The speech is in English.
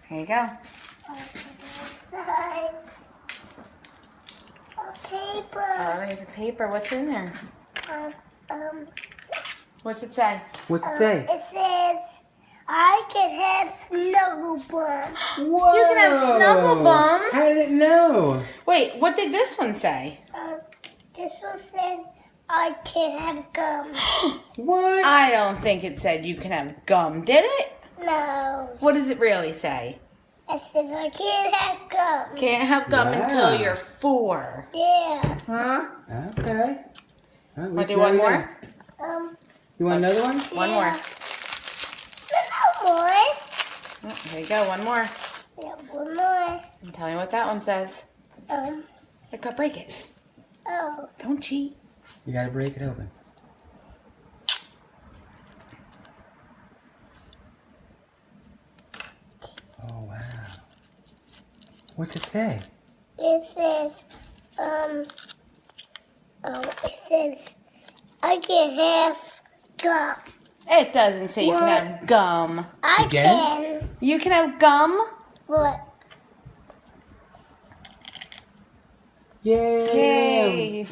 Here you go. Paper. Oh, there's a paper. What's in there? What's it say? What's it say? It says, I can have Snuggle Bum. Whoa! You can have Snuggle Bum. How did it know? Wait, what did this one say? This one said, I can have gum. What? I don't think it said you can have gum, did it? No. What does it really say? It says, I can't have gum. Can't have gum Wow. until you're 4. Yeah. Huh? Okay. Well, Want to do one more? You want another one? One more. No more. Oh, here you go, one more. Yeah, one more. And tell me what that one says. Break it. Oh. Don't cheat. You gotta break it open. Oh, wow. What's it say? It says, it says, I can have gum. It doesn't say you What? can have gum. I Again? can. You can have gum? What? Yay! Yay.